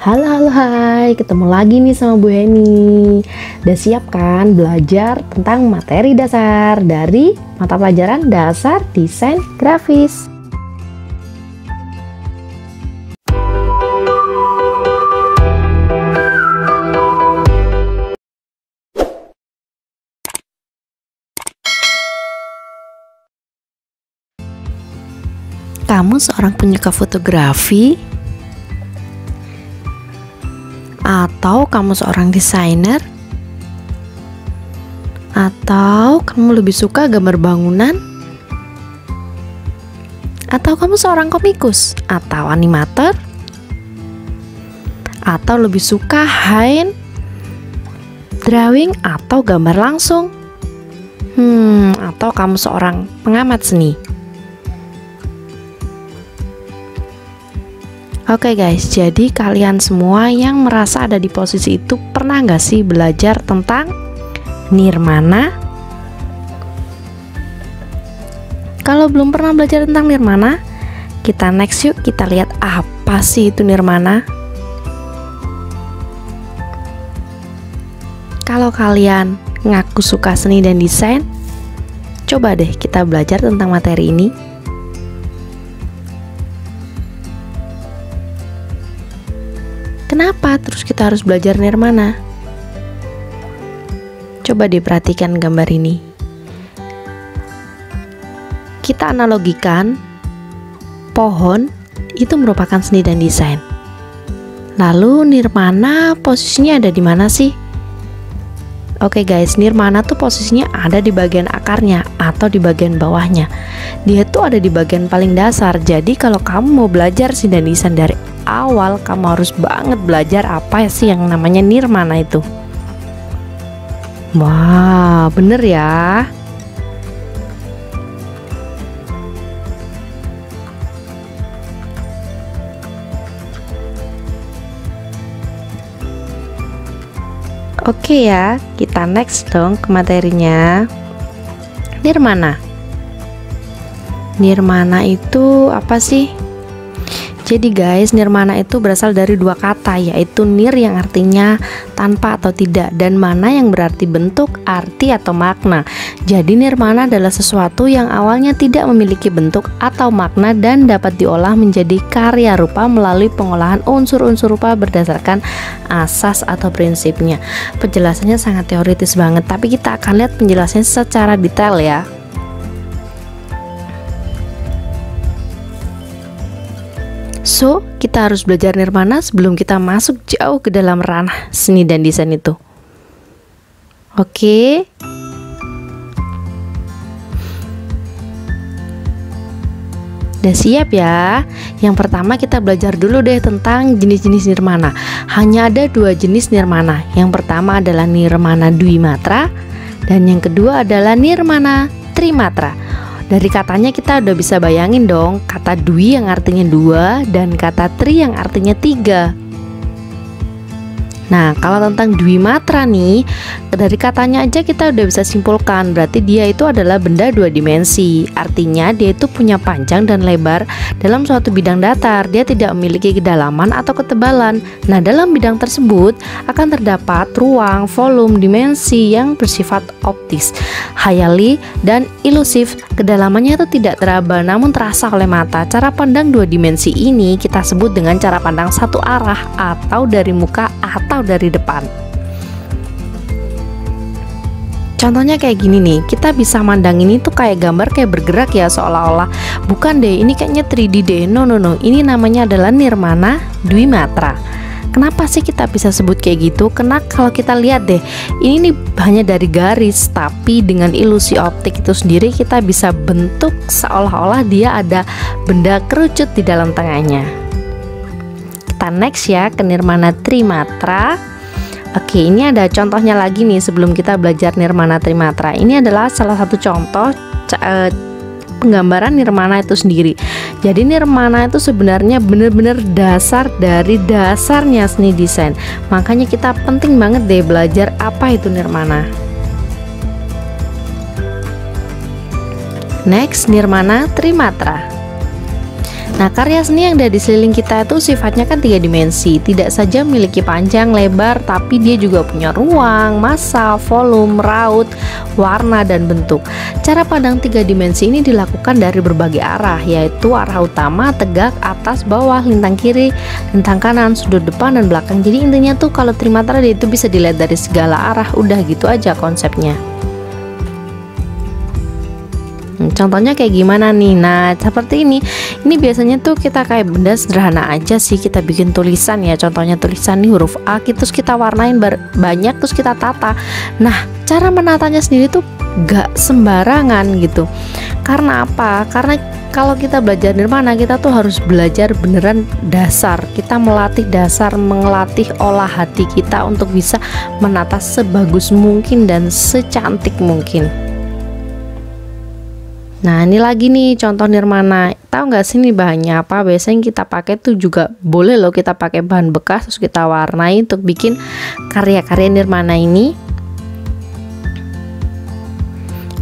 Halo, halo, hai, ketemu lagi nih sama Bu Heni. Udah siap kan belajar tentang materi dasar dari mata pelajaran dasar desain grafis? Kamu seorang penyuka fotografi? Atau kamu seorang desainer? Atau kamu lebih suka gambar bangunan? Atau kamu seorang komikus? Atau animator? Atau lebih suka hand drawing atau gambar langsung? Atau kamu seorang pengamat seni? Oke guys, jadi kalian semua yang merasa ada di posisi itu pernah nggak sih belajar tentang nirmana? Kalau belum pernah belajar tentang nirmana, kita next yuk, kita lihat apa sih itu nirmana. Kalau kalian ngaku suka seni dan desain, coba deh kita belajar tentang materi ini. Kenapa terus kita harus belajar nirmana? Coba diperhatikan gambar ini. Kita analogikan pohon itu merupakan seni dan desain. Lalu nirmana posisinya ada di mana sih? Oke guys, nirmana tuh posisinya ada di bagian akarnya atau di bagian bawahnya. Dia tuh ada di bagian paling dasar. Jadi kalau kamu mau belajar seni dan desain dari awal, kamu harus banget belajar apa sih yang namanya nirmana itu. Wah, bener ya. Oke ya, kita next dong ke materinya. Nirmana. Nirmana itu apa sih? Jadi guys, nirmana itu berasal dari dua kata, yaitu nir yang artinya tanpa atau tidak, dan mana yang berarti bentuk, arti atau makna. Jadi nirmana adalah sesuatu yang awalnya tidak memiliki bentuk atau makna dan dapat diolah menjadi karya rupa melalui pengolahan unsur-unsur rupa berdasarkan asas atau prinsipnya. Penjelasannya sangat teoritis banget, tapi kita akan lihat penjelasannya secara detail ya. So, kita harus belajar nirmana sebelum kita masuk jauh ke dalam ranah seni dan desain itu. Oke. Udah siap ya? Yang pertama kita belajar dulu deh tentang jenis-jenis nirmana. Hanya ada dua jenis nirmana. Yang pertama adalah nirmana dwimatra dan yang kedua adalah nirmana trimatra. Dari katanya kita udah bisa bayangin dong, kata dwi yang artinya dua dan kata tri yang artinya tiga. Nah, kalau tentang dwimatra nih, dari katanya aja kita udah bisa simpulkan, berarti dia itu adalah benda dua dimensi. Artinya dia itu punya panjang dan lebar dalam suatu bidang datar. Dia tidak memiliki kedalaman atau ketebalan. Nah, dalam bidang tersebut akan terdapat ruang, volume, dimensi yang bersifat optis, khayali, dan ilusif. Kedalamannya itu tidak teraba namun terasa oleh mata. Cara pandang dua dimensi ini kita sebut dengan cara pandang satu arah, atau dari muka atau dari depan. Contohnya kayak gini nih, kita bisa mandang ini tuh kayak gambar kayak bergerak ya, seolah-olah bukan deh, ini kayaknya 3D deh. No, ini namanya adalah nirmana dwimatra. Kenapa sih kita bisa sebut kayak gitu? Karena kalau kita lihat deh, ini nih hanya dari garis, tapi dengan ilusi optik itu sendiri kita bisa bentuk seolah-olah dia ada benda kerucut di dalam tengahnya. Kita next ya ke nirmana trimatra. Oke, ini ada contohnya lagi nih sebelum kita belajar nirmana trimatra. Ini adalah salah satu contoh penggambaran nirmana itu sendiri. Jadi nirmana itu sebenarnya benar-benar dasar dari dasarnya seni desain. Makanya kita penting banget deh belajar apa itu nirmana. Next, nirmana trimatra. Nah, karya seni yang ada di sekeliling kita itu sifatnya kan 3 dimensi, tidak saja memiliki panjang, lebar, tapi dia juga punya ruang, massa, volume, raut, warna, dan bentuk. Cara pandang 3 dimensi ini dilakukan dari berbagai arah, yaitu arah utama, tegak, atas, bawah, lintang kiri, lintang kanan, sudut depan, dan belakang. Jadi intinya tuh kalau trimatra dia itu bisa dilihat dari segala arah, udah gitu aja konsepnya. Contohnya kayak gimana nih? Nah, seperti ini biasanya tuh kita kayak benda sederhana aja sih, kita bikin tulisan ya. Contohnya tulisan nih huruf A, terus kita warnain banyak, terus kita tata. Nah, cara menatanya sendiri tuh gak sembarangan gitu. Karena apa? Karena kalau kita belajar nirmana, kita tuh harus belajar beneran dasar. Kita melatih dasar, melatih olah hati kita untuk bisa menata sebagus mungkin dan secantik mungkin. Nah, ini lagi nih contoh nirmana. Tahu nggak sih nih bahannya apa? Biasanya yang kita pakai tuh juga boleh loh, kita pakai bahan bekas terus kita warnai untuk bikin karya-karya nirmana ini.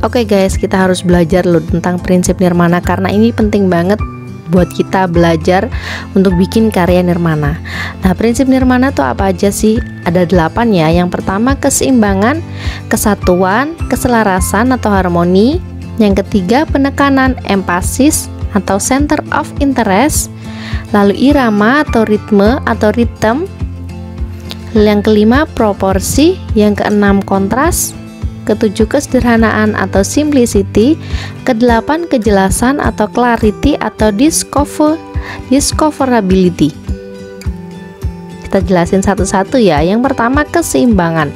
Oke guys, kita harus belajar loh tentang prinsip nirmana karena ini penting banget buat kita belajar untuk bikin karya nirmana. Nah, prinsip nirmana tuh apa aja sih? Ada 8 ya. Yang pertama keseimbangan, kesatuan, keselarasan atau harmoni. Yang ketiga penekanan, empasis atau center of interest. Lalu irama atau ritme atau rhythm. Yang kelima proporsi. Yang keenam kontras. Ketujuh kesederhanaan atau simplicity. Kedelapan kejelasan atau clarity atau discoverability. Kita jelasin satu-satu ya. Yang pertama keseimbangan.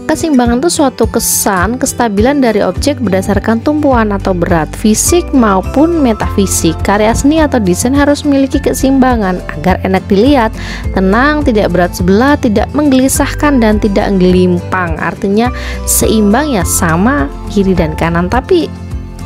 Keseimbangan itu suatu kesan kestabilan dari objek berdasarkan tumpuan atau berat fisik maupun metafisik. Karya seni atau desain harus memiliki keseimbangan agar enak dilihat, tenang, tidak berat sebelah, tidak menggelisahkan, dan tidak gelimpang. Artinya seimbang ya, sama kiri dan kanan. Tapi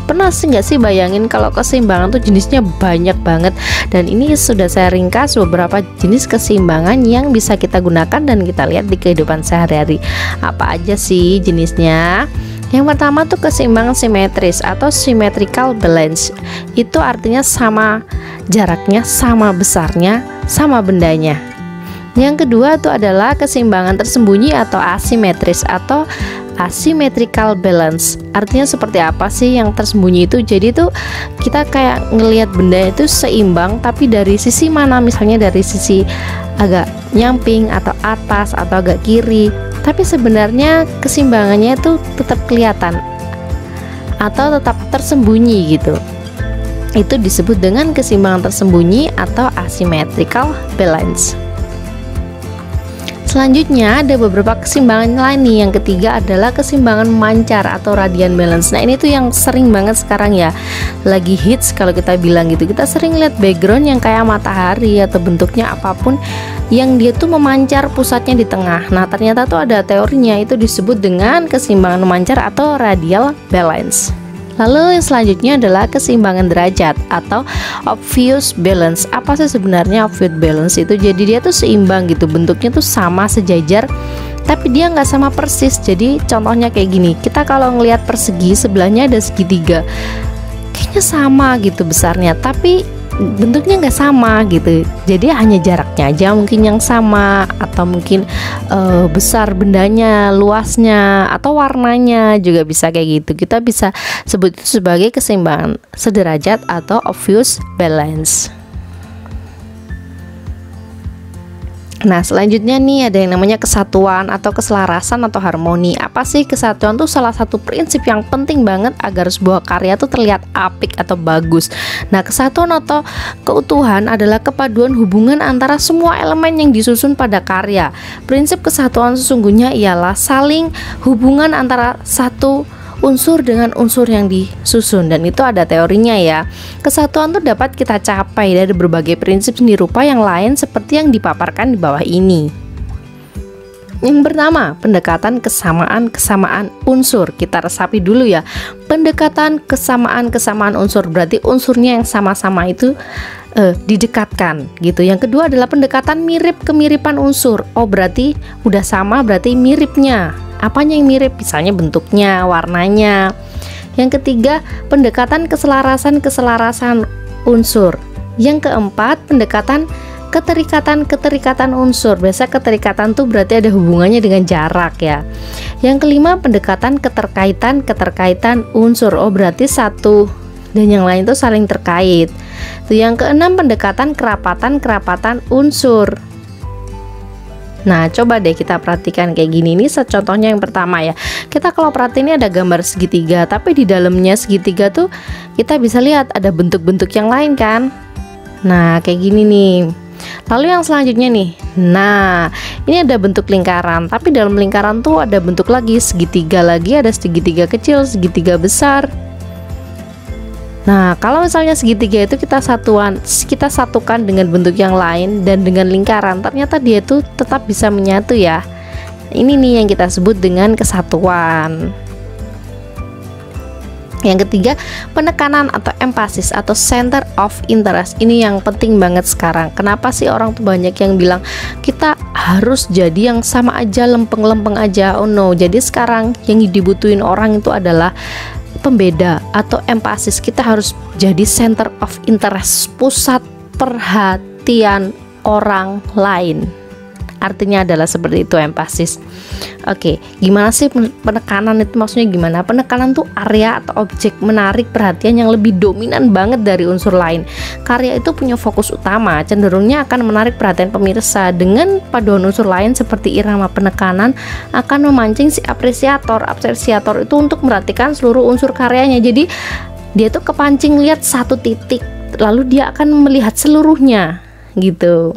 pernah sih nggak sih bayangin kalau keseimbangan tuh jenisnya banyak banget, dan ini sudah saya ringkas beberapa jenis keseimbangan yang bisa kita gunakan dan kita lihat di kehidupan sehari-hari. Apa aja sih jenisnya? Yang pertama tuh keseimbangan simetris atau symmetrical balance. Itu artinya sama jaraknya, sama besarnya, sama bendanya. Yang kedua itu adalah keseimbangan tersembunyi atau asimetris atau asymmetrical balance. Artinya seperti apa sih yang tersembunyi itu? Jadi tuh kita kayak ngelihat benda itu seimbang tapi dari sisi mana, misalnya dari sisi agak nyamping atau atas atau agak kiri, tapi sebenarnya keseimbangannya itu tetap kelihatan atau tetap tersembunyi gitu. Itu disebut dengan keseimbangan tersembunyi atau asymmetrical balance. Selanjutnya ada beberapa keseimbangan lain nih. Yang ketiga adalah keseimbangan memancar atau radiant balance. Nah, ini tuh yang sering banget sekarang ya, lagi hits kalau kita bilang gitu. Kita sering lihat background yang kayak matahari atau bentuknya apapun yang dia tuh memancar, pusatnya di tengah. Nah, ternyata tuh ada teorinya, itu disebut dengan keseimbangan memancar atau radial balance. Lalu yang selanjutnya adalah keseimbangan derajat atau obvious balance. Apa sih sebenarnya obvious balance itu? Jadi dia tuh seimbang gitu, bentuknya tuh sama sejajar, tapi dia nggak sama persis. Jadi contohnya kayak gini, kita kalau ngelihat persegi sebelahnya ada segitiga, kayaknya sama gitu besarnya, tapi bentuknya nggak sama gitu. Jadi hanya jaraknya aja mungkin yang sama, atau mungkin besar bendanya, luasnya, atau warnanya juga bisa kayak gitu. Kita bisa sebut itu sebagai keseimbangan sederajat atau obvious balance. Nah, selanjutnya nih ada yang namanya kesatuan atau keselarasan atau harmoni. Apa sih kesatuan? Tuh salah satu prinsip yang penting banget agar sebuah karya tuh terlihat apik atau bagus. Nah, kesatuan atau keutuhan adalah kepaduan hubungan antara semua elemen yang disusun pada karya. Prinsip kesatuan sesungguhnya ialah saling hubungan antara satu unsur dengan unsur yang disusun, dan itu ada teorinya ya. Kesatuan itu dapat kita capai dari berbagai prinsip seni rupa yang lain seperti yang dipaparkan di bawah ini. Yang pertama, pendekatan kesamaan unsur. Kita resapi dulu ya. Pendekatan kesamaan unsur berarti unsurnya yang sama-sama itu didekatkan gitu. Yang kedua adalah pendekatan kemiripan unsur. Oh, berarti udah sama, berarti miripnya. Apanya yang mirip? Misalnya bentuknya, warnanya. Yang ketiga, pendekatan keselarasan unsur. Yang keempat, pendekatan keterikatan unsur. Biasa keterikatan tuh berarti ada hubungannya dengan jarak ya. Yang kelima, pendekatan keterkaitan unsur. Oh, berarti satu dan yang lain tuh saling terkait. Tuh, yang keenam, pendekatan kerapatan unsur. Nah, coba deh kita perhatikan kayak gini. Ini contohnya yang pertama ya. Kita kalau perhatiin ini ada gambar segitiga, tapi di dalamnya segitiga tuh kita bisa lihat ada bentuk-bentuk yang lain kan. Nah, kayak gini nih. Lalu yang selanjutnya nih, nah ini ada bentuk lingkaran, tapi dalam lingkaran tuh ada bentuk lagi segitiga, lagi ada segitiga kecil, segitiga besar. Nah, kalau misalnya segitiga itu kita satukan dengan bentuk yang lain dan dengan lingkaran, ternyata dia tuh tetap bisa menyatu ya. Ini nih yang kita sebut dengan kesatuan. Yang ketiga, penekanan atau emphasis atau center of interest. Ini yang penting banget sekarang. Kenapa sih orang tuh banyak yang bilang kita harus jadi yang sama aja, lempeng-lempeng aja. Oh no, jadi sekarang yang dibutuhin orang itu adalah pembeda atau emphasis. Kita harus jadi center of interest, pusat perhatian orang lain. Artinya adalah seperti itu emphasis. Oke, gimana sih penekanan itu, maksudnya gimana? Penekanan tuh area atau objek menarik perhatian yang lebih dominan banget dari unsur lain. Karya itu punya fokus utama, cenderungnya akan menarik perhatian pemirsa. Dengan paduan unsur lain seperti irama penekanan akan memancing si apresiator itu untuk merhatikan seluruh unsur karyanya. Jadi dia tuh kepancing lihat satu titik, lalu dia akan melihat seluruhnya gitu.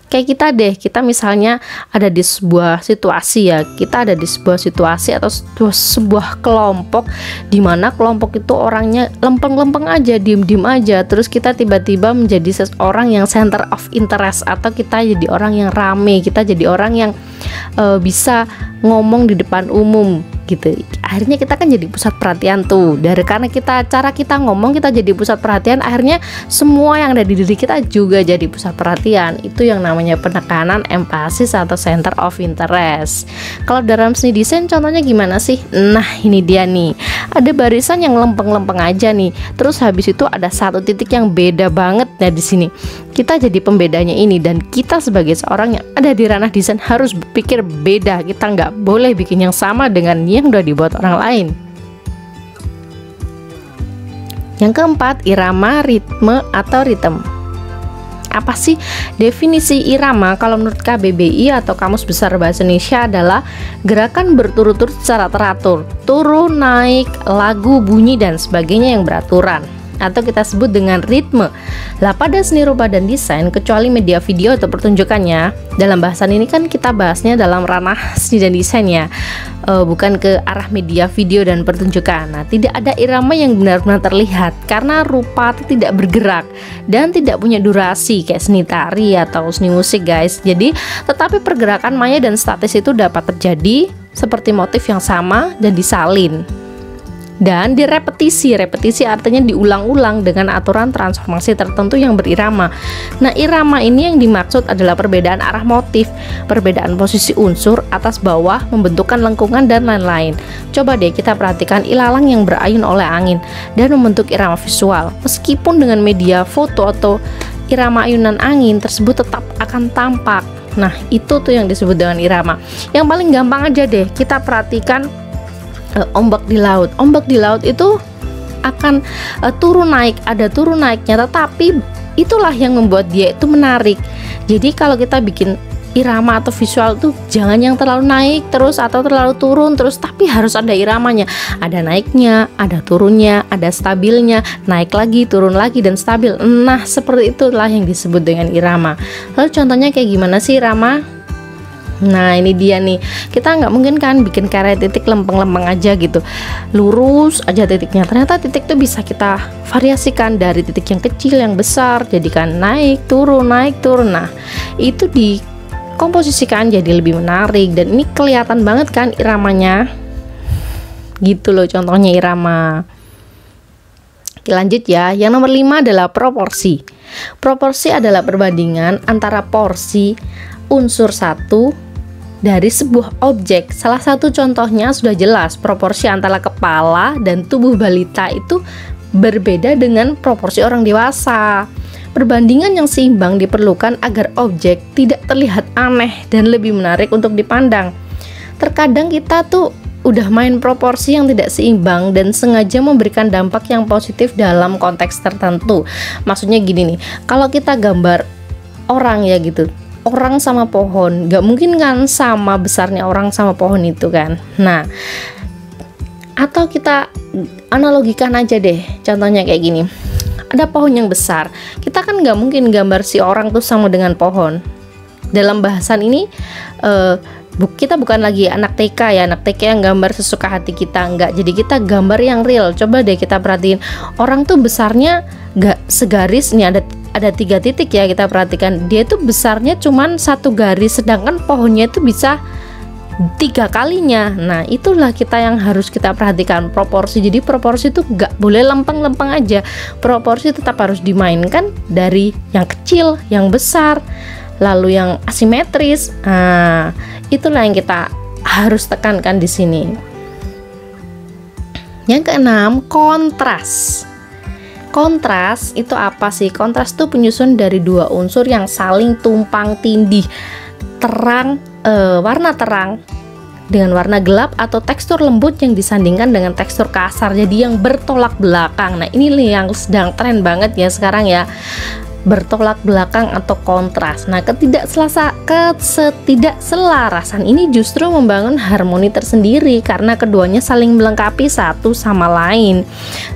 Kayak kita misalnya ada di sebuah situasi ya, kita ada di sebuah situasi atau sebuah kelompok di mana kelompok itu orangnya lempeng-lempeng aja, diem-diem aja, terus kita tiba-tiba menjadi seseorang yang center of interest, atau kita jadi orang yang rame, kita jadi orang yang bisa ngomong di depan umum gitu. Akhirnya kita kan jadi pusat perhatian tuh. Karena cara kita ngomong kita jadi pusat perhatian, akhirnya semua yang ada di diri kita juga jadi pusat perhatian. Itu yang namanya penekanan emphasis atau center of interest. Kalau dalam seni desain contohnya gimana sih? Nah, ini dia nih. Ada barisan yang lempeng-lempeng aja nih. Terus habis itu ada satu titik yang beda banget. Nah, di sini kita jadi pembedanya ini, dan kita sebagai seorang yang ada di ranah desain harus berpikir beda. Kita nggak boleh bikin yang sama dengan yang udah dibuat orang lain. Yang keempat, irama, ritme atau ritme. Apa sih definisi irama? Kalau menurut KBBI atau Kamus Besar Bahasa Indonesia adalah gerakan berturut-turut secara teratur, turun, naik, lagu, bunyi dan sebagainya yang beraturan, atau kita sebut dengan ritme. Lah, pada seni rupa dan desain, kecuali media video atau pertunjukannya, dalam bahasan ini kan kita bahasnya dalam ranah seni dan desain ya, bukan ke arah media video dan pertunjukan. Nah, tidak ada irama yang benar-benar terlihat karena rupa itu tidak bergerak dan tidak punya durasi kayak seni tari atau seni musik guys. Jadi tetapi pergerakan maya dan statis itu dapat terjadi seperti motif yang sama dan disalin dan direpetisi. Repetisi artinya diulang-ulang dengan aturan transformasi tertentu yang berirama. Nah, irama ini yang dimaksud adalah perbedaan arah motif, perbedaan posisi unsur atas bawah, membentukkan lengkungan dan lain-lain. Coba deh kita perhatikan ilalang yang berayun oleh angin dan membentuk irama visual. Meskipun dengan media foto atau irama ayunan angin tersebut tetap akan tampak. Nah, itu tuh yang disebut dengan irama. Yang paling gampang aja deh kita perhatikan ombak di laut. Ombak di laut itu akan turun naik, ada turun naiknya, tetapi itulah yang membuat dia itu menarik. Jadi kalau kita bikin irama atau visual tuh jangan yang terlalu naik terus atau terlalu turun terus, tapi harus ada iramanya, ada naiknya, ada turunnya, ada stabilnya, naik lagi, turun lagi dan stabil. Nah, seperti itulah yang disebut dengan irama. Lalu contohnya kayak gimana sih irama? Nah, ini dia nih. Kita nggak mungkin kan bikin karya titik lempeng-lempeng aja gitu, lurus aja titiknya. Ternyata titik tuh bisa kita variasikan dari titik yang kecil, yang besar, jadikan naik turun. Nah, itu dikomposisikan jadi lebih menarik dan ini kelihatan banget kan iramanya. Gitu loh contohnya irama. Oke, lanjut ya. Yang nomor 5 adalah proporsi. Proporsi adalah perbandingan antara porsi unsur satu dari sebuah objek. Salah satu contohnya sudah jelas, proporsi antara kepala dan tubuh balita itu berbeda dengan proporsi orang dewasa. Perbandingan yang seimbang diperlukan agar objek tidak terlihat aneh dan lebih menarik untuk dipandang. Terkadang kita tuh udah main proporsi yang tidak seimbang dan sengaja memberikan dampak yang positif dalam konteks tertentu. Maksudnya gini nih, kalau kita gambar orang ya gitu, orang sama pohon, gak mungkin kan sama besarnya orang sama pohon itu kan. Nah, atau kita analogikan aja deh, contohnya kayak gini, ada pohon yang besar, kita kan gak mungkin gambar si orang tuh sama dengan pohon. Dalam bahasan ini kita bukan lagi anak TK ya, anak TK yang gambar sesuka hati kita, enggak. Jadi kita gambar yang real. Coba deh kita perhatiin, orang tuh besarnya gak segaris, nih ada 3 titik ya, kita perhatikan dia tuh besarnya cuman 1 garis, sedangkan pohonnya itu bisa 3 kalinya. Nah, itulah kita yang harus kita perhatikan, proporsi. Jadi proporsi itu gak boleh lempeng-lempeng aja, proporsi tetap harus dimainkan dari yang kecil, yang besar, lalu yang asimetris. Nah, itulah yang kita harus tekankan di sini. Yang keenam, kontras. Kontras itu apa sih? Kontras itu penyusun dari 2 unsur yang saling tumpang tindih. Warna terang dengan warna gelap atau tekstur lembut yang disandingkan dengan tekstur kasar, jadi yang bertolak belakang. Nah, ini yang sedang tren banget ya sekarang ya, bertolak belakang atau kontras. Nah, ketidakselarasan ini justru membangun harmoni tersendiri karena keduanya saling melengkapi satu sama lain.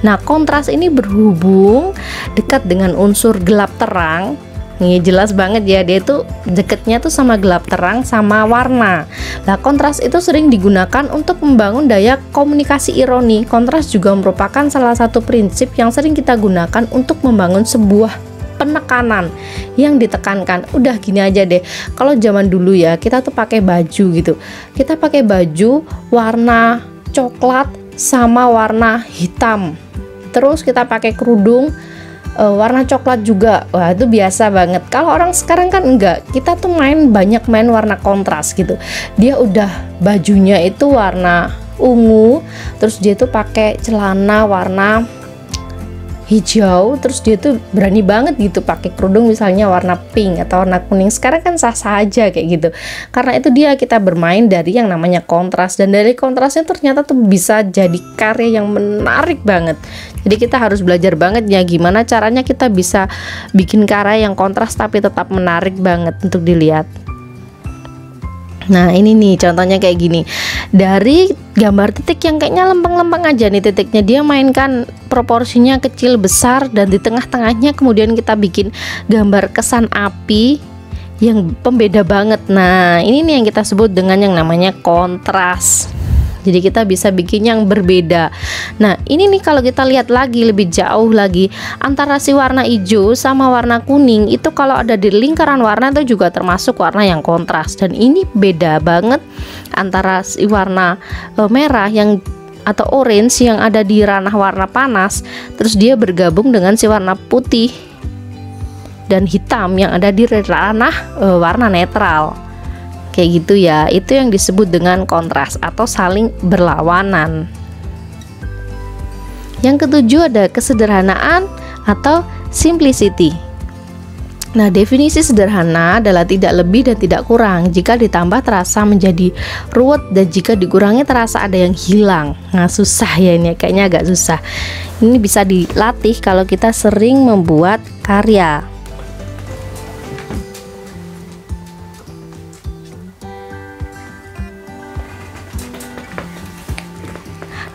Nah, kontras ini berhubung dekat dengan unsur gelap terang. Nih jelas banget ya, dia tuh deketnya tuh sama gelap terang sama warna. Nah, kontras itu sering digunakan untuk membangun daya komunikasi ironi. Kontras juga merupakan salah satu prinsip yang sering kita gunakan untuk membangun sebuah penekanan yang ditekankan. Udah gini aja deh, kalau zaman dulu ya kita tuh pakai baju gitu, kita pakai baju warna coklat sama warna hitam, terus kita pakai kerudung warna coklat juga. Wah, itu biasa banget. Kalau orang sekarang kan enggak, kita tuh banyak main warna kontras gitu. Dia udah bajunya itu warna ungu, terus dia tuh pakai celana warna hijau, terus dia tuh berani banget gitu pakai kerudung misalnya warna pink atau warna kuning. Sekarang kan sah-sah aja kayak gitu. Karena itu dia kita bermain dari yang namanya kontras, dan dari kontrasnya ternyata tuh bisa jadi karya yang menarik banget. Jadi kita harus belajar banget ya gimana caranya kita bisa bikin karya yang kontras tapi tetap menarik banget untuk dilihat. Nah, ini nih contohnya kayak gini. Dari gambar titik yang kayaknya lempeng-lempeng aja nih titiknya, dia mainkan proporsinya kecil besar, dan di tengah-tengahnya kemudian kita bikin gambar kesan api yang pembeda banget. Nah, ini nih yang kita sebut dengan yang namanya kontras. Jadi kita bisa bikin yang berbeda. Nah, ini nih kalau kita lihat lagi lebih jauh lagi, antara si warna hijau sama warna kuning itu kalau ada di lingkaran warna itu juga termasuk warna yang kontras. Dan ini beda banget antara si warna merah yang atau orange yang ada di ranah warna panas, terus dia bergabung dengan si warna putih dan hitam yang ada di ranah warna netral. Kayak gitu ya, itu yang disebut dengan kontras atau saling berlawanan. Yang ketujuh ada kesederhanaan atau simplicity. Nah, definisi sederhana adalah tidak lebih dan tidak kurang. Jika ditambah terasa menjadi ruwet, dan jika dikurangi terasa ada yang hilang. Nah, susah ya ini, kayaknya agak susah. Ini bisa dilatih kalau kita sering membuat karya.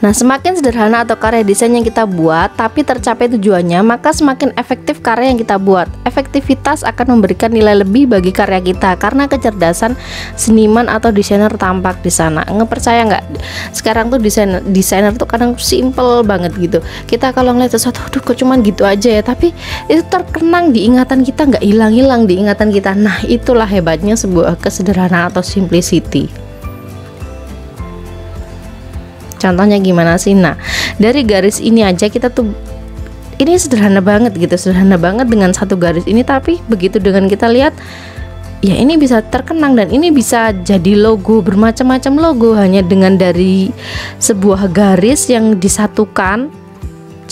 Nah, semakin sederhana atau karya desain yang kita buat tapi tercapai tujuannya, maka semakin efektif karya yang kita buat. Efektivitas akan memberikan nilai lebih bagi karya kita karena kecerdasan seniman atau desainer tampak di sana. Ngepercaya nggak? Sekarang tuh desainer tuh kadang simple banget gitu. Kita kalau ngeliat sesuatu, aduh kok cuman gitu aja ya, tapi itu terkenang di ingatan kita, nggak hilang-hilang di ingatan kita. Nah, itulah hebatnya sebuah kesederhanaan atau simplicity. Contohnya gimana sih? Nah, dari garis ini aja kita tuh, ini sederhana banget gitu, sederhana banget dengan satu garis ini, tapi begitu dengan kita lihat, ya ini bisa terkenang dan ini bisa jadi logo, bermacam-macam logo hanya dengan dari sebuah garis yang disatukan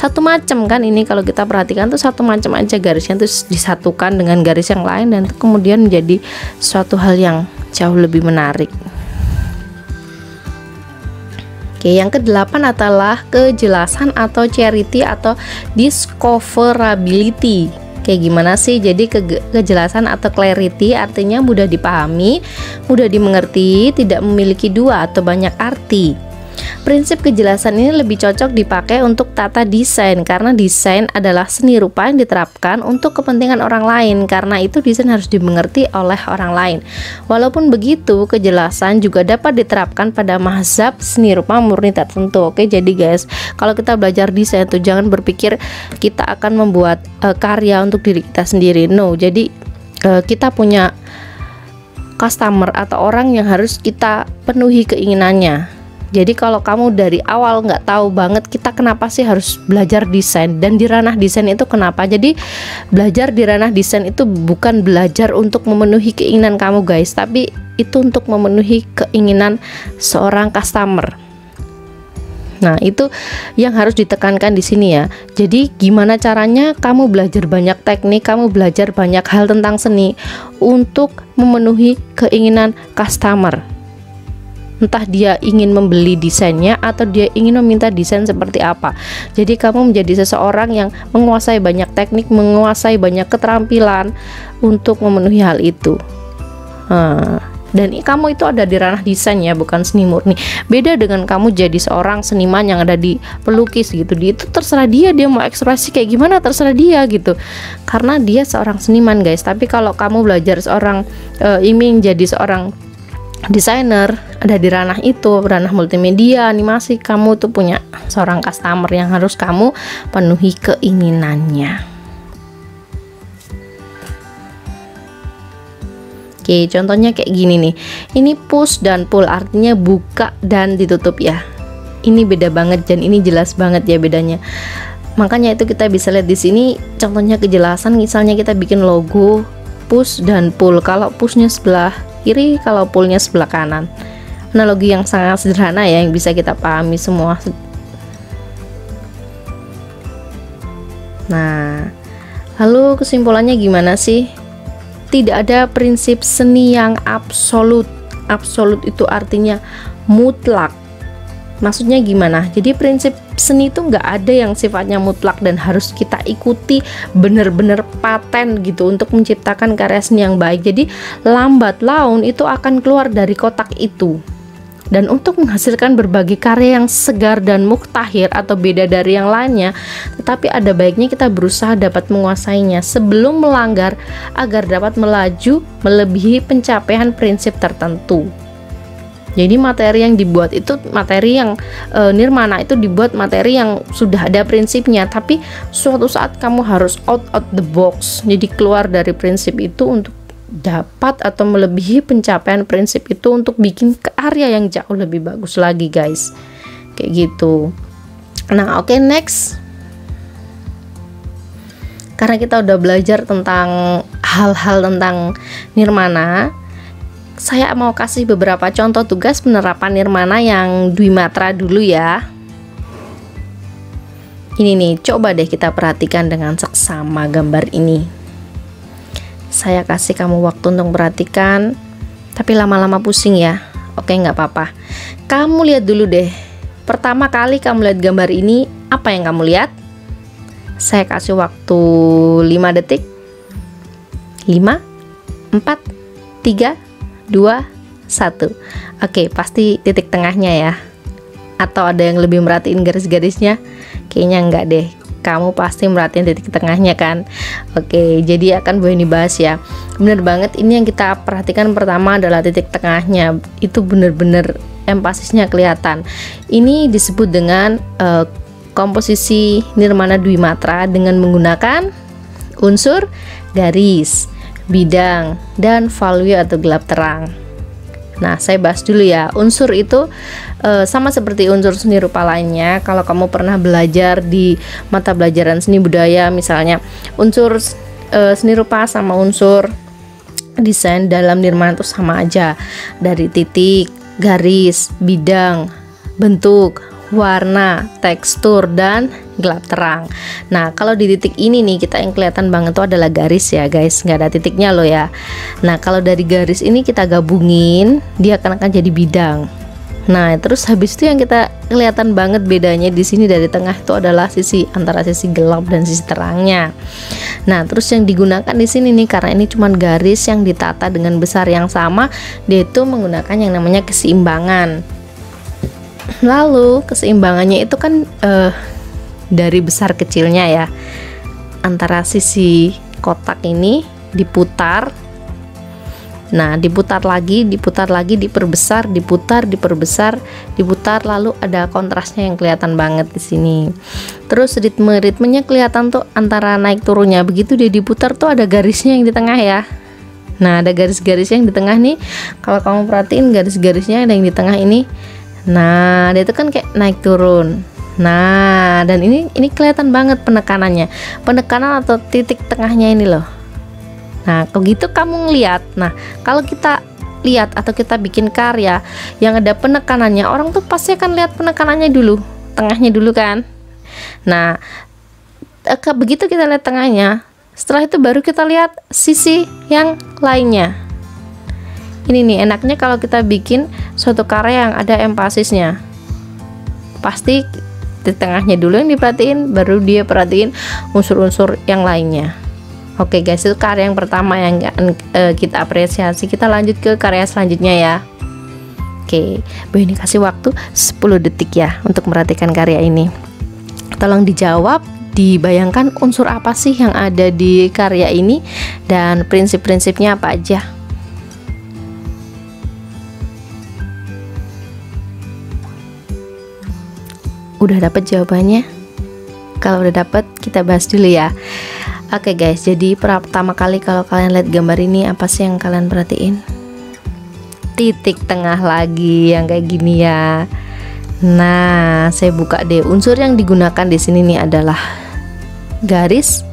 satu macam kan, ini kalau kita perhatikan tuh satu macam aja garisnya, terus disatukan dengan garis yang lain dan kemudian menjadi suatu hal yang jauh lebih menarik. Oke, yang ke-8 adalah kejelasan atau clarity atau discoverability. Kayak gimana sih? Jadi kejelasan atau clarity artinya mudah dipahami, mudah dimengerti, tidak memiliki dua atau banyak arti. Prinsip kejelasan ini lebih cocok dipakai untuk tata desain, karena desain adalah seni rupa yang diterapkan untuk kepentingan orang lain. Karena itu desain harus dimengerti oleh orang lain. Walaupun begitu, kejelasan juga dapat diterapkan pada mazhab seni rupa murni tertentu. Oke, jadi guys, kalau kita belajar desain tuh jangan berpikir kita akan membuat karya untuk diri kita sendiri. No, jadi kita punya customer atau orang yang harus kita penuhi keinginannya. Jadi kalau kamu dari awal nggak tahu banget kita kenapa sih harus belajar desain, dan di ranah desain itu kenapa, jadi belajar di ranah desain itu bukan belajar untuk memenuhi keinginan kamu guys, tapi itu untuk memenuhi keinginan seorang customer. Nah, itu yang harus ditekankan di sini ya. Jadi gimana caranya kamu belajar banyak teknik, kamu belajar banyak hal tentang seni untuk memenuhi keinginan customer. Entah dia ingin membeli desainnya atau dia ingin meminta desain seperti apa. Jadi kamu menjadi seseorang yang menguasai banyak teknik, menguasai banyak keterampilan untuk memenuhi hal itu. Dan kamu itu ada di ranah desain ya, bukan seni murni. Beda dengan kamu jadi seorang seniman yang ada di pelukis gitu. Itu terserah dia mau ekspresi kayak gimana, terserah dia gitu. Karena dia seorang seniman guys. Tapi kalau kamu belajar seorang ingin jadi seorang desainer, ada di ranah itu, ranah multimedia, animasi, kamu tuh punya seorang customer yang harus kamu penuhi keinginannya. Oke, contohnya kayak gini nih. Ini push dan pull, artinya buka dan ditutup ya. Ini beda banget dan ini jelas banget ya bedanya. Makanya itu kita bisa lihat di sini contohnya kejelasan. Misalnya kita bikin logo push dan pull. Kalau pushnya sebelah kiri, kalau pullnya sebelah kanan. Analogi yang sangat sederhana ya, yang bisa kita pahami semua. Nah, lalu kesimpulannya gimana sih? Tidak ada prinsip seni yang absolut. Absolut itu artinya mutlak. Maksudnya gimana? Jadi prinsip seni itu nggak ada yang sifatnya mutlak dan harus kita ikuti bener-bener paten gitu untuk menciptakan karya seni yang baik. Jadi lambat laun itu akan keluar dari kotak itu. Dan untuk menghasilkan berbagai karya yang segar dan muktahir atau beda dari yang lainnya, tetapi ada baiknya kita berusaha dapat menguasainya sebelum melanggar agar dapat melaju melebihi pencapaian prinsip tertentu. Jadi materi yang dibuat itu materi yang nirmana itu dibuat materi yang sudah ada prinsipnya, tapi suatu saat kamu harus out the box. Jadi keluar dari prinsip itu untuk dapat atau melebihi pencapaian prinsip itu untuk bikin karya yang jauh lebih bagus lagi guys. Kayak gitu. Nah, oke, next. Karena kita udah belajar tentang hal-hal tentang nirmana, saya mau kasih beberapa contoh tugas penerapan nirmana yang Dwimatra dulu ya. Ini nih, coba deh kita perhatikan dengan seksama gambar ini. Saya kasih kamu waktu untuk perhatikan, tapi lama-lama pusing ya. Oke, nggak apa-apa. Kamu lihat dulu deh. Pertama kali kamu lihat gambar ini, apa yang kamu lihat? Saya kasih waktu 5 detik. 5, 4, 3, 2, 1. Oke, pasti titik tengahnya ya. Atau ada yang lebih merhatiin garis-garisnya? Kayaknya enggak deh. Kamu pasti merhatiin titik tengahnya kan? Oke, jadi akan boleh dibahas ya. Bener banget, ini yang kita perhatikan pertama adalah titik tengahnya. Itu bener-bener empasisnya kelihatan. Ini disebut dengan komposisi nirmana Dwimatra dengan menggunakan unsur garis, bidang, dan value atau gelap terang. Nah, saya bahas dulu ya. Unsur itu sama seperti unsur seni rupa lainnya. Kalau kamu pernah belajar di mata pelajaran seni budaya, misalnya unsur seni rupa sama unsur desain dalam nirmana itu sama aja. Dari titik, garis, bidang, bentuk, warna, tekstur, dan gelap terang. Nah, kalau di titik ini nih, kita yang kelihatan banget tuh adalah garis ya guys, nggak ada titiknya loh ya. Nah, kalau dari garis ini kita gabungin, dia akan jadi bidang. Nah, terus habis itu yang kita kelihatan banget bedanya di sini dari tengah itu adalah sisi antara sisi gelap dan sisi terangnya. Nah, terus yang digunakan di sini nih, karena ini cuma garis yang ditata dengan besar yang sama, dia itu menggunakan yang namanya keseimbangan. Lalu keseimbangannya itu kan dari besar kecilnya ya, antara sisi kotak ini diputar. Nah, diputar lagi, diperbesar, diperbesar, diputar, lalu ada kontrasnya yang kelihatan banget di sini. Terus ritmenya kelihatan tuh antara naik turunnya. Begitu dia diputar tuh ada garisnya yang di tengah ya. Nah, ada garis-garisnya yang di tengah nih. Kalau kamu perhatiin garis-garisnya ada yang di tengah ini. Nah, dia itu kan kayak naik turun. Nah, dan ini kelihatan banget penekanannya. Penekanan atau titik tengahnya ini loh. Nah, kalau gitu kamu ngeliat. Nah, kalau kita lihat atau kita bikin karya yang ada penekanannya, orang tuh pasti akan lihat penekanannya dulu, tengahnya dulu kan. Nah, begitu kita lihat tengahnya, setelah itu baru kita lihat sisi yang lainnya. Ini nih enaknya kalau kita bikin suatu karya yang ada empasisnya, pasti di tengahnya dulu yang diperhatiin, baru dia perhatiin unsur-unsur yang lainnya. Oke guys, itu karya yang pertama yang kita apresiasi. Kita lanjut ke karya selanjutnya ya. Oke, Bu ini kasih waktu 10 detik ya untuk merhatikan karya ini. Tolong dijawab, dibayangkan unsur apa sih yang ada di karya ini dan prinsip-prinsipnya apa aja. Udah dapat jawabannya? Kalau udah dapat, kita bahas dulu ya. Oke guys, jadi pertama kali kalau kalian lihat gambar ini, apa sih yang kalian perhatiin? Titik tengah lagi yang kayak gini ya. Nah, saya buka deh. Unsur yang digunakan di sini nih adalah garis,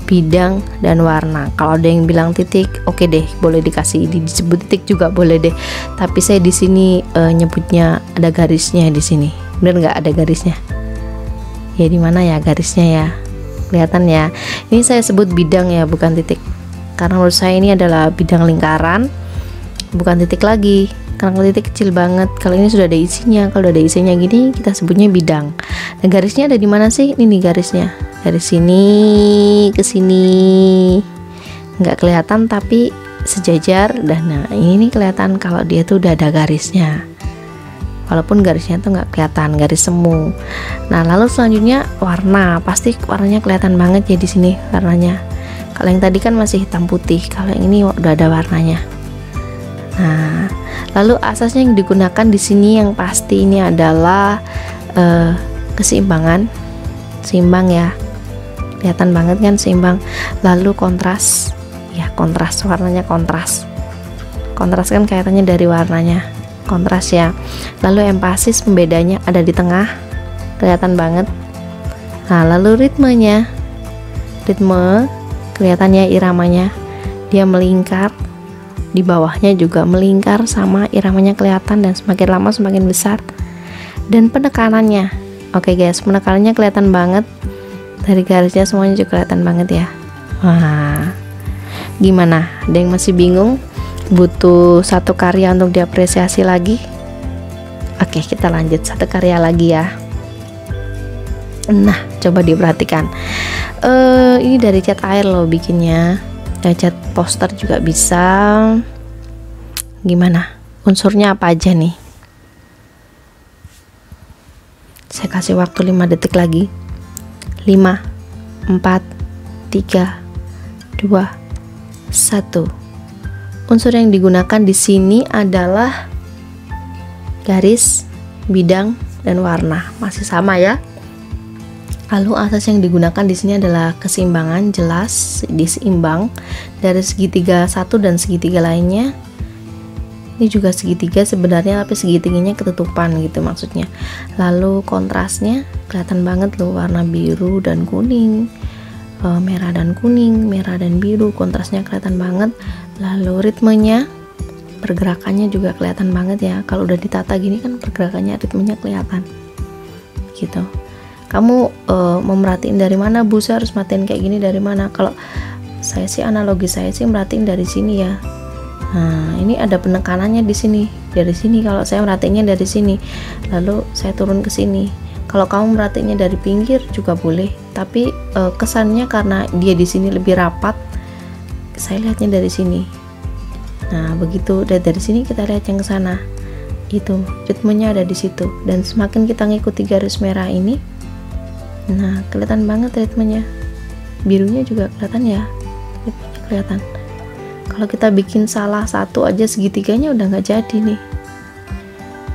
bidang, dan warna. Kalau ada yang bilang titik, oke deh, boleh dikasih disebut titik juga boleh deh. Tapi saya di sini nyebutnya ada garisnya di sini. Bener nggak ada garisnya? Ya di mana ya garisnya ya? Kelihatan ya, ini saya sebut bidang ya, bukan titik, karena menurut saya ini adalah bidang lingkaran, bukan titik lagi, karena kalau titik kecil banget. Kalau ini sudah ada isinya, kalau udah ada isinya gini kita sebutnya bidang. Dan garisnya ada di mana sih? Ini nih garisnya, dari sini ke sini nggak kelihatan tapi sejajar. Dan nah ini nih kelihatan kalau dia tuh udah ada garisnya, walaupun garisnya tuh nggak kelihatan, garis semu. Nah, lalu selanjutnya warna, pasti warnanya kelihatan banget ya di sini warnanya. Kalau yang tadi kan masih hitam putih, kalau yang ini udah ada warnanya. Nah, lalu asasnya yang digunakan di sini yang pasti ini adalah keseimbangan, seimbang ya, kelihatan banget kan seimbang. Lalu kontras, ya kontras, warnanya kontras kan kelihatannya dari warnanya. Kontras ya. Lalu empasis, pembedanya ada di tengah, kelihatan banget. Nah, lalu ritme kelihatannya, iramanya dia melingkar, di bawahnya juga melingkar sama iramanya kelihatan, dan semakin lama semakin besar. Dan penekanannya, oke guys, penekanannya kelihatan banget, dari garisnya semuanya juga kelihatan banget ya. Wah, gimana? Ada yang masih bingung? Butuh satu karya untuk diapresiasi lagi? Oke, kita lanjut satu karya lagi ya. Nah, coba diperhatikan. Ini dari cat air loh bikinnya. Dari cat poster juga bisa. Gimana? Unsurnya apa aja nih? Saya kasih waktu 5 detik lagi. 5, 4, 3, 2, 1. Unsur yang digunakan di sini adalah garis, bidang, dan warna. Masih sama ya. Lalu asas yang digunakan di sini adalah keseimbangan, jelas diseimbang dari segitiga satu dan segitiga lainnya. Ini juga segitiga sebenarnya, tapi segitiganya ketutupan gitu maksudnya. Lalu kontrasnya kelihatan banget loh, warna biru dan kuning, merah dan kuning, merah dan biru, kontrasnya kelihatan banget. Lalu ritmenya, pergerakannya juga kelihatan banget ya. Kalau udah ditata gini kan pergerakannya, ritmenya kelihatan. gitu. Kamu mau merhatiin dari mana, Bu? Saya harus merhatiin kayak gini dari mana? Kalau saya sih, analogi saya sih merhatiin dari sini ya. Nah, ini ada penekanannya di sini, dari sini. Kalau saya merhatiinnya dari sini, lalu saya turun ke sini. Kalau kamu merhatiinnya dari pinggir juga boleh, tapi kesannya karena dia di sini lebih rapat, saya lihatnya dari sini. Nah, begitu dari sini kita lihat yang ke sana. Itu ritmenya ada di situ, dan semakin kita ngikuti garis merah ini, nah kelihatan banget ritmenya. Birunya juga kelihatan ya, ritmenya kelihatan. Kalau kita bikin salah satu aja, segitiganya udah nggak jadi nih,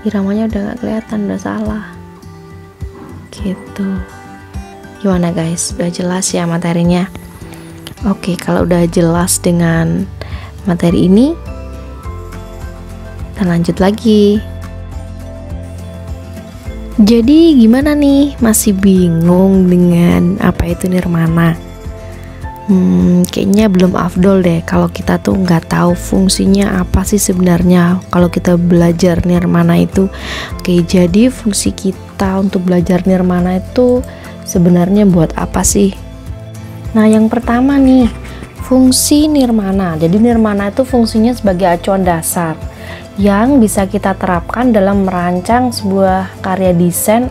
iramanya udah nggak kelihatan, udah salah gitu. Gimana guys, udah jelas ya materinya? Oke, kalau udah jelas dengan materi ini, kita lanjut lagi. Jadi gimana nih, masih bingung dengan apa itu nirmana? Kayaknya belum afdol deh kalau kita tuh nggak tahu fungsinya apa sih sebenarnya kalau kita belajar nirmana itu. Oke, jadi fungsi kita untuk belajar nirmana itu sebenarnya buat apa sih? Nah, yang pertama nih, fungsi nirmana. Jadi nirmana itu fungsinya sebagai acuan dasar yang bisa kita terapkan dalam merancang sebuah karya desain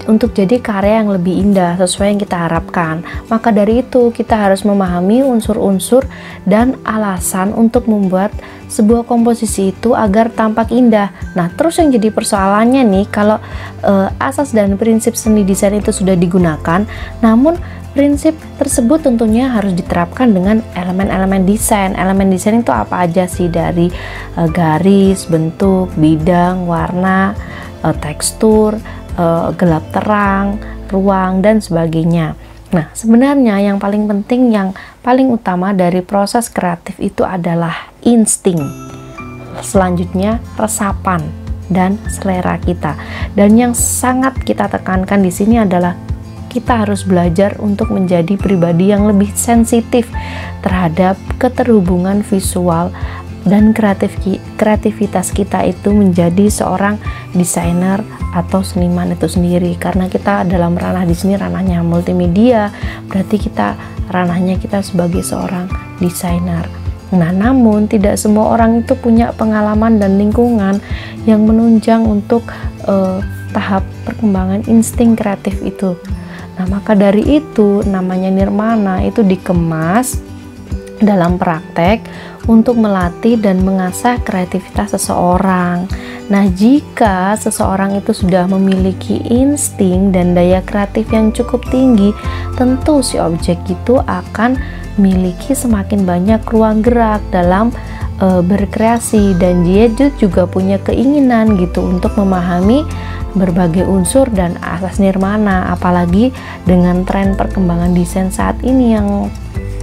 untuk jadi karya yang lebih indah sesuai yang kita harapkan. Maka dari itu kita harus memahami unsur-unsur dan alasan untuk membuat sebuah komposisi itu agar tampak indah. Nah, terus yang jadi persoalannya nih, kalau asas dan prinsip seni desain itu sudah digunakan, namun prinsip tersebut tentunya harus diterapkan dengan elemen-elemen desain. Elemen desain itu apa aja sih? Dari garis, bentuk, bidang, warna, tekstur, gelap terang, ruang, dan sebagainya. Nah, sebenarnya yang paling penting, yang paling utama dari proses kreatif itu adalah insting. Selanjutnya resapan dan selera kita. Dan yang sangat kita tekankan di sini adalah kita harus belajar untuk menjadi pribadi yang lebih sensitif terhadap keterhubungan visual dan kreativitas kita itu menjadi seorang desainer atau seniman itu sendiri. Karena kita dalam ranah di sini ranahnya multimedia, berarti kita ranahnya kita sebagai seorang desainer. Nah, namun tidak semua orang itu punya pengalaman dan lingkungan yang menunjang untuk tahap perkembangan insting kreatif itu. Nah, maka dari itu namanya nirmana itu dikemas dalam praktek untuk melatih dan mengasah kreativitas seseorang. Nah, jika seseorang itu sudah memiliki insting dan daya kreatif yang cukup tinggi, tentu si objek itu akan memiliki semakin banyak ruang gerak dalam berkreasi, dan dia juga punya keinginan gitu untuk memahami berbagai unsur dan asas nirmana. Apalagi dengan tren perkembangan desain saat ini yang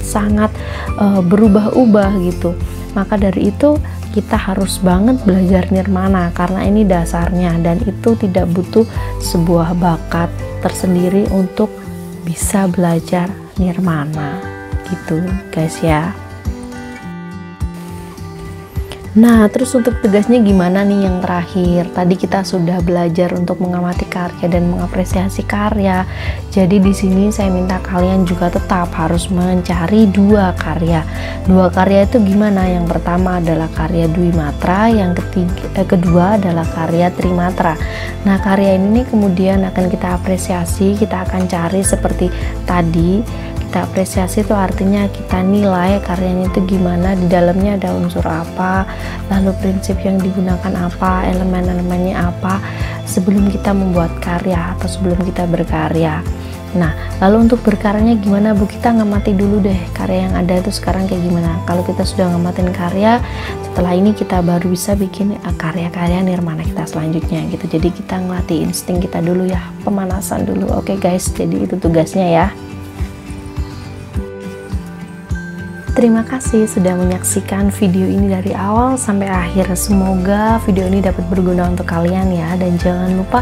sangat berubah-ubah gitu. Maka dari itu kita harus banget belajar nirmana karena ini dasarnya, dan itu tidak butuh sebuah bakat tersendiri untuk bisa belajar nirmana gitu guys ya. Nah, terus untuk tugasnya gimana nih yang terakhir? Tadi kita sudah belajar untuk mengamati karya dan mengapresiasi karya. Jadi di sini saya minta kalian juga tetap harus mencari dua karya. Dua karya itu gimana? Yang pertama adalah karya Dwi Matra, yang kedua adalah karya Trimatra. Nah, karya ini kemudian akan kita apresiasi, kita akan cari seperti tadi. Kita apresiasi itu artinya kita nilai karyanya itu gimana, di dalamnya ada unsur apa, lalu prinsip yang digunakan apa, elemen-elemennya apa sebelum kita membuat karya atau sebelum kita berkarya. Nah, lalu untuk berkaryanya gimana Bu? Kita ngamati dulu deh karya yang ada itu sekarang kayak gimana. Kalau kita sudah ngamatin karya, setelah ini kita baru bisa bikin karya-karya nirmana kita selanjutnya gitu. Jadi kita ngelatih insting kita dulu ya, pemanasan dulu. Oke guys, jadi itu tugasnya ya. Terima kasih sudah menyaksikan video ini dari awal sampai akhir. Semoga video ini dapat berguna untuk kalian ya. Dan jangan lupa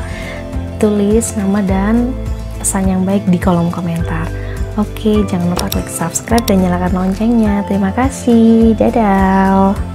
tulis nama dan pesan yang baik di kolom komentar. Oke, jangan lupa klik subscribe dan nyalakan loncengnya. Terima kasih. Dadah.